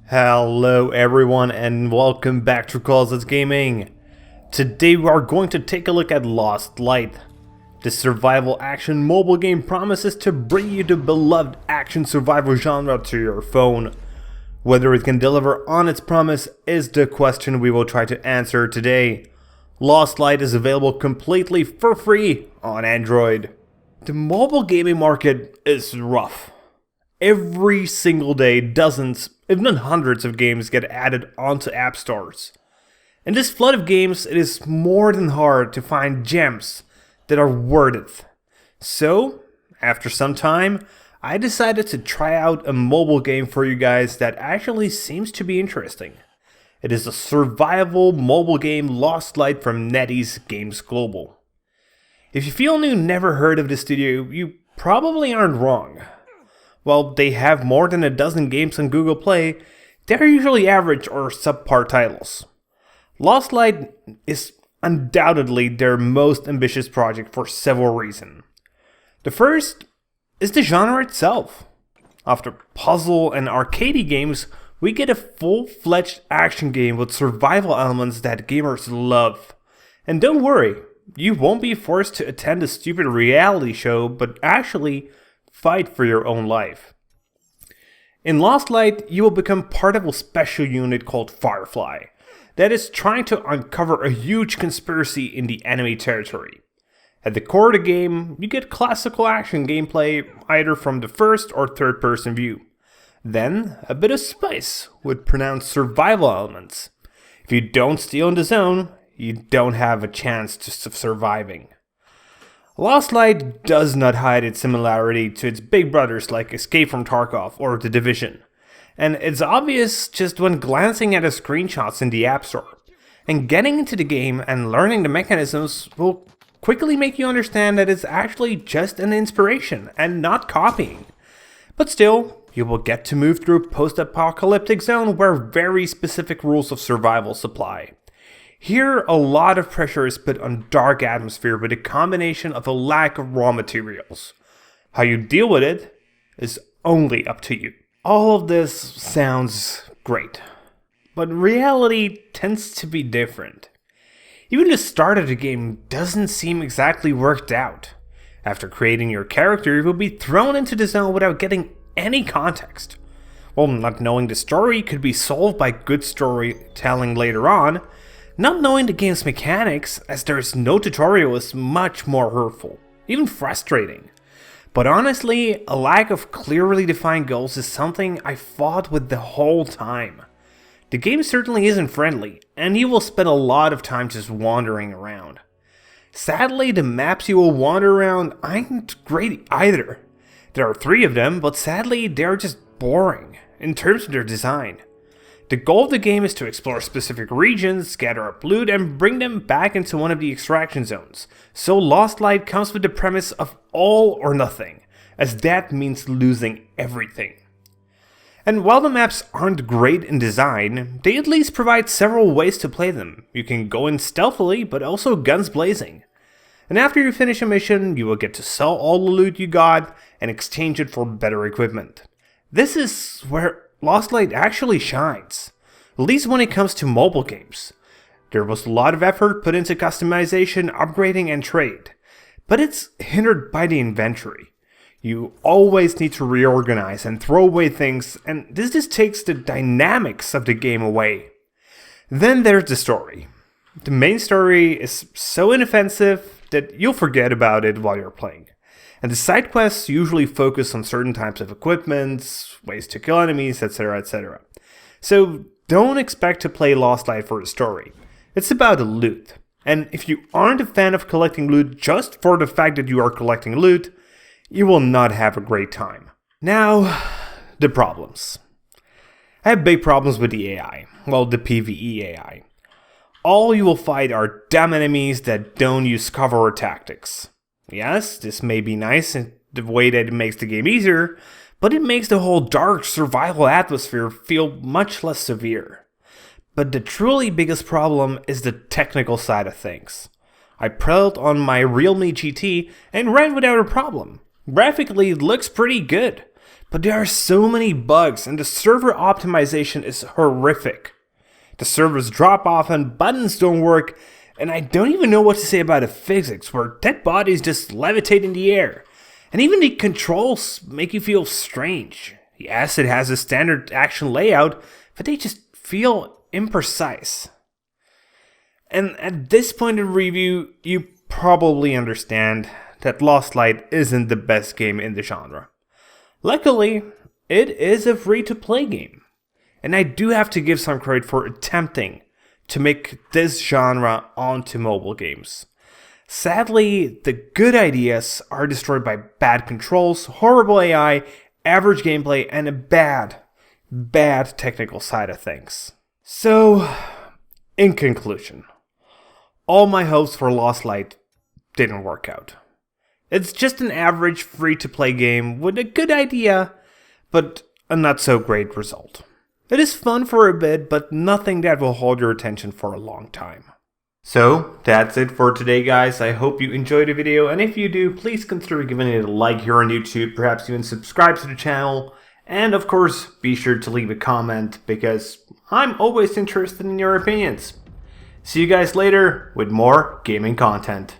Hello everyone and welcome back to Closet Gaming. Today we are going to take a look at Lost Light. This survival action mobile game promises to bring you the beloved action survival genre to your phone. Whether it can deliver on its promise is the question we will try to answer today. Lost Light is available completely for free on Android. The mobile gaming market is rough. Every single day, dozens, if not hundreds of games get added onto app stores. In this flood of games, it is more than hard to find gems that are worth it. So, after some time, I decided to try out a mobile game for you guys that actually seems to be interesting. It is a survival mobile game Lost Light from NetEase Games Global. If you feel new, never heard of this studio, you probably aren't wrong. While they have more than a dozen games on Google Play, they're usually average or subpar titles. Lost Light is undoubtedly their most ambitious project for several reasons. The first is the genre itself. After puzzle and arcade games, we get a full-fledged action game with survival elements that gamers love. And don't worry, you won't be forced to attend a stupid reality show, but actually fight for your own life. In Lost Light, you will become part of a special unit called Firefly that is trying to uncover a huge conspiracy in the enemy territory. At the core of the game, you get classical action gameplay either from the first or third person view. Then, a bit of spice with pronounced survival elements. If you don't steal in the zone, you don't have a chance of surviving. Lost Light does not hide its similarity to its big brothers like Escape from Tarkov or The Division, and it's obvious just when glancing at the screenshots in the App Store. And getting into the game and learning the mechanisms will quickly make you understand that it's actually just an inspiration and not copying. But still, you will get to move through a post-apocalyptic zone where very specific rules of survival apply. Here, a lot of pressure is put on dark atmosphere with a combination of a lack of raw materials. How you deal with it is only up to you. All of this sounds great, but reality tends to be different. Even the start of the game doesn't seem exactly worked out. After creating your character, you will be thrown into the zone without getting any context. Well, not knowing the story could be solved by good storytelling later on. Not knowing the game's mechanics, as there is no tutorial, is much more hurtful, even frustrating. But honestly, a lack of clearly defined goals is something I fought with the whole time. The game certainly isn't friendly, and you will spend a lot of time just wandering around. Sadly, the maps you will wander around aren't great either. There are 3 of them, but sadly they're just boring in terms of their design. The goal of the game is to explore specific regions, gather up loot, and bring them back into one of the extraction zones. So Lost Light comes with the premise of all or nothing, as that means losing everything. And while the maps aren't great in design, they at least provide several ways to play them. You can go in stealthily, but also guns blazing. And after you finish a mission, you will get to sell all the loot you got and exchange it for better equipment. This is where Lost Light actually shines, at least when it comes to mobile games. There was a lot of effort put into customization, upgrading, and trade, but it's hindered by the inventory. You always need to reorganize and throw away things, and this just takes the dynamics of the game away. Then there's the story. The main story is so inoffensive that you'll forget about it while you're playing. And the side quests usually focus on certain types of equipment, ways to kill enemies, etc, etc. So don't expect to play Lost Light for the story. It's about the loot. And if you aren't a fan of collecting loot just for the fact that you are collecting loot, you will not have a great time. Now, the problems. I have big problems with the AI. Well, the PvE AI. All you will fight are dumb enemies that don't use cover or tactics. Yes, this may be nice in the way that it makes the game easier, but it makes the whole dark survival atmosphere feel much less severe. But the truly biggest problem is the technical side of things. I played on my Realme GT and ran without a problem. Graphically, it looks pretty good, but there are so many bugs and the server optimization is horrific. The servers drop off and buttons don't work, and I don't even know what to say about the physics where dead bodies just levitate in the air. And even the controls make you feel strange. Yes, it has a standard action layout, but they just feel imprecise. And at this point in review, you probably understand that Lost Light isn't the best game in the genre. Luckily, it is a free-to-play game, and I do have to give some credit for attempting to make this genre onto mobile games. Sadly, the good ideas are destroyed by bad controls, horrible AI, average gameplay, and a bad technical side of things. So, in conclusion, all my hopes for Lost Light didn't work out. It's just an average free-to-play game with a good idea, but a not-so-great result. It is fun for a bit, but nothing that will hold your attention for a long time. So, that's it for today, guys. I hope you enjoyed the video, and if you do, please consider giving it a like here on YouTube, perhaps even subscribe to the channel, and of course, be sure to leave a comment, because I'm always interested in your opinions. See you guys later with more gaming content.